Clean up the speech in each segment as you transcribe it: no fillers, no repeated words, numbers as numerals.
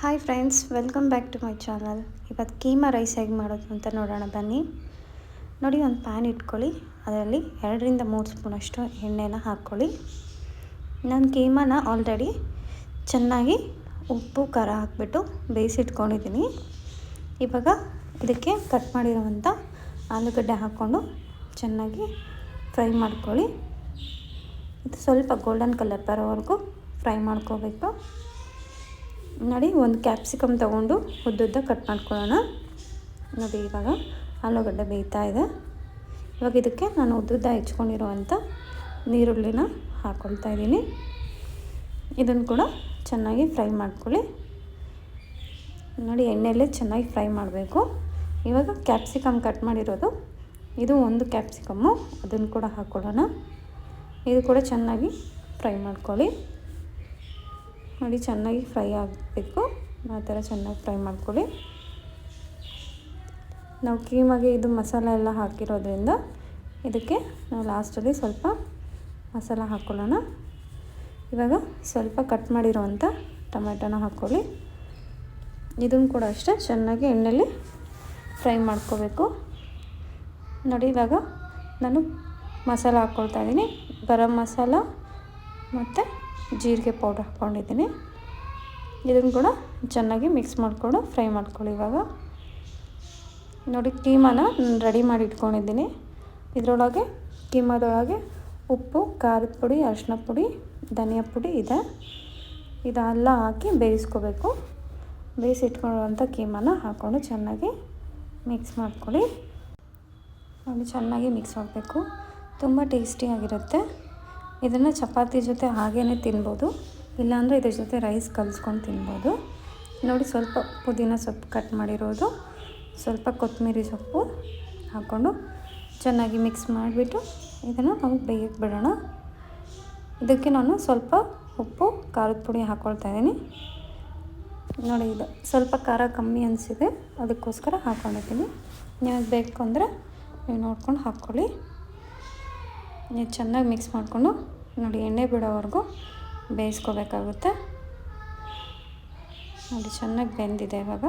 Hi friends, welcome back to my channel. ಇವತ್ತು keema rice ಹೇಗೆ ಮಾಡೋದು ಅಂತ ನೋಡೋಣ ಬನ್ನಿ. ನೋಡಿ, ಒಂದು ಪ್ಯಾನ್ ಇಟ್ಕೊಳ್ಳಿ. ಅದರಲ್ಲಿ 2-3 ಸ್ಪೂನಷ್ಟು ಎಣ್ಣೆನ ಹಾಕ್ಕೊಳ್ಳಿ. ನಾನು ಕೀಮಾನ ಆಲ್ರೆಡಿ ಚೆನ್ನಾಗಿ ಉಪ್ಪು ಖಾರ ಹಾಕಿಬಿಟ್ಟು ಬೇಯಿಸಿಟ್ಕೊಂಡಿದ್ದೀನಿ. ಇವಾಗ ಇದಕ್ಕೆ ಕಟ್ ಮಾಡಿರುವಂಥ ಆಲೂಗಡ್ಡೆ ಹಾಕ್ಕೊಂಡು ಚೆನ್ನಾಗಿ ಫ್ರೈ ಮಾಡ್ಕೊಳ್ಳಿ. ಇದು ಸ್ವಲ್ಪ ಗೋಲ್ಡನ್ ಕಲರ್ ಬರೋವರೆಗೂ ಫ್ರೈ ಮಾಡ್ಕೋಬೇಕು. ನೋಡಿ, ಒಂದು ಕ್ಯಾಪ್ಸಿಕಮ್ ತೊಗೊಂಡು ಉದ್ದುದ್ದ ಕಟ್ ಮಾಡ್ಕೊಳ್ಳೋಣ. ನೋಡಿ, ಇವಾಗ ಆಲೂಗಡ್ಡೆ ಬೇಯ್ತಾ ಇದೆ. ಇವಾಗ ಇದಕ್ಕೆ ನಾನು ಉದ್ದುದ್ದ ಹೆಚ್ಕೊಂಡಿರುವಂಥ ನೀರುಳ್ಳಿನ ಹಾಕ್ಕೊಳ್ತಾ ಇದ್ದೀನಿ. ಇದನ್ನು ಕೂಡ ಚೆನ್ನಾಗಿ ಫ್ರೈ ಮಾಡ್ಕೊಳ್ಳಿ. ನೋಡಿ, ಎಣ್ಣೆಯಲ್ಲೇ ಚೆನ್ನಾಗಿ ಫ್ರೈ ಮಾಡಬೇಕು. ಇವಾಗ ಕ್ಯಾಪ್ಸಿಕಮ್ ಕಟ್ ಮಾಡಿರೋದು, ಇದು ಒಂದು ಕ್ಯಾಪ್ಸಿಕಮ್ಮು, ಅದನ್ನು ಕೂಡ ಹಾಕ್ಕೊಳ್ಳೋಣ. ಇದು ಕೂಡ ಚೆನ್ನಾಗಿ ಫ್ರೈ ಮಾಡ್ಕೊಳ್ಳಿ. ನೋಡಿ, ಚೆನ್ನಾಗಿ ಫ್ರೈ ಆಗಬೇಕು. ಆ ಥರ ಚೆನ್ನಾಗಿ ಫ್ರೈ ಮಾಡ್ಕೊಳ್ಳಿ. ನಾವು ಕೀಮಾಗೆ ಇದು ಮಸಾಲೆ ಎಲ್ಲ ಹಾಕಿರೋದ್ರಿಂದ ಇದಕ್ಕೆ ನಾವು ಲಾಸ್ಟಲ್ಲಿ ಸ್ವಲ್ಪ ಮಸಾಲ ಹಾಕ್ಕೊಳ್ಳೋಣ. ಇವಾಗ ಸ್ವಲ್ಪ ಕಟ್ ಮಾಡಿರೋವಂಥ ಟೊಮೆಟೊನ ಹಾಕ್ಕೊಳ್ಳಿ. ಇದನ್ನು ಕೂಡ ಅಷ್ಟೇ ಚೆನ್ನಾಗಿ ಎಣ್ಣೆಯಲ್ಲಿ ಫ್ರೈ ಮಾಡ್ಕೋಬೇಕು. ನೋಡಿ, ಇವಾಗ ನಾನು ಮಸಾಲ ಹಾಕ್ಕೊಳ್ತಾ ಇದ್ದೀನಿ. ಗರಂ ಮಸಾಲ ಮತ್ತು ಜೀರಿಗೆ ಪೌಡರ್ ಹಾಕ್ಕೊಂಡಿದ್ದೀನಿ. ಇದನ್ನು ಕೂಡ ಚೆನ್ನಾಗಿ ಮಿಕ್ಸ್ ಮಾಡಿಕೊಂಡು ಫ್ರೈ ಮಾಡ್ಕೊಳ್ಳಿ. ಇವಾಗ ನೋಡಿ, ಕೀಮಾನ ರೆಡಿ ಮಾಡಿ ಇಟ್ಕೊಂಡಿದ್ದೀನಿ. ಇದರೊಳಗೆ ಕೀಮಾದೊಳಗೆ ಉಪ್ಪು, ಖಾರದ ಪುಡಿ, ಅರಿಶಿನ ಪುಡಿ, ಧನಿಯಾ ಪುಡಿ ಇದೆ. ಇದೆಲ್ಲ ಹಾಕಿ ಬೇಯಿಸ್ಕೋಬೇಕು. ಬೇಯಿಸಿಟ್ಕೊಂಡಿರುವಂಥ ಕೀಮಾನ ಹಾಕ್ಕೊಂಡು ಚೆನ್ನಾಗಿ ಮಿಕ್ಸ್ ಮಾಡ್ಕೊಳ್ಳಿ. ನೋಡಿ, ಚೆನ್ನಾಗಿ ಮಿಕ್ಸ್ ಮಾಡಬೇಕು. ತುಂಬ ಟೇಸ್ಟಿಯಾಗಿರುತ್ತೆ. ಇದನ್ನು ಚಪಾತಿ ಜೊತೆ ಹಾಗೇ ತಿನ್ಬೋದು, ಇಲ್ಲಾಂದರೆ ಇದ್ರ ಜೊತೆ ರೈಸ್ ಕಲಿಸ್ಕೊಂಡು ತಿನ್ಬೋದು. ನೋಡಿ, ಸ್ವಲ್ಪ ಪುದೀನ ಸೊಪ್ಪು ಕಟ್ ಮಾಡಿರೋದು, ಸ್ವಲ್ಪ ಕೊತ್ತಂಬರಿ ಸೊಪ್ಪು ಹಾಕ್ಕೊಂಡು ಚೆನ್ನಾಗಿ ಮಿಕ್ಸ್ ಮಾಡಿಬಿಟ್ಟು ಇದನ್ನು ನಾವು ಬೇಯಕ್ಕೆ ಬಿಡೋಣ. ಇದಕ್ಕೆ ನಾನು ಸ್ವಲ್ಪ ಉಪ್ಪು, ಖಾರದ ಪುಡಿ ಹಾಕ್ಕೊಳ್ತಾ ಇದ್ದೀನಿ. ನೋಡಿ, ಇದು ಸ್ವಲ್ಪ ಖಾರ ಕಮ್ಮಿ ಅನಿಸಿದೆ, ಅದಕ್ಕೋಸ್ಕರ ಹಾಕ್ಕೊಂಡಿದ್ದೀನಿ. ನಿಮಗೆ ಬೇಕು ಅಂದರೆ ನೀವು ನೋಡ್ಕೊಂಡು ಹಾಕ್ಕೊಳ್ಳಿ. ನೀವು ಚೆನ್ನಾಗಿ ಮಿಕ್ಸ್ ಮಾಡಿಕೊಂಡು ನೋಡಿ, ಎಣ್ಣೆ ಬಿಡೋವರೆಗೂ ಬೇಯಿಸ್ಕೋಬೇಕಾಗುತ್ತೆ. ನೋಡಿ, ಚೆನ್ನಾಗಿ ಬೆಂದಿದೆ. ಇವಾಗ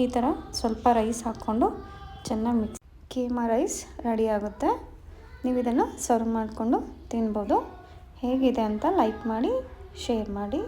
ಈ ಥರ ಸ್ವಲ್ಪ ರೈಸ್ ಹಾಕ್ಕೊಂಡು ಚೆನ್ನಾಗಿ ಮಿಕ್ಸ್, ಕೀಮಾ ರೈಸ್ ರೆಡಿ ಆಗುತ್ತೆ. ನೀವು ಇದನ್ನು ಸರ್ವ್ ಮಾಡಿಕೊಂಡು ತಿನ್ಬೋದು. ಹೇಗಿದೆ ಅಂತ ಲೈಕ್ ಮಾಡಿ, ಶೇರ್ ಮಾಡಿ.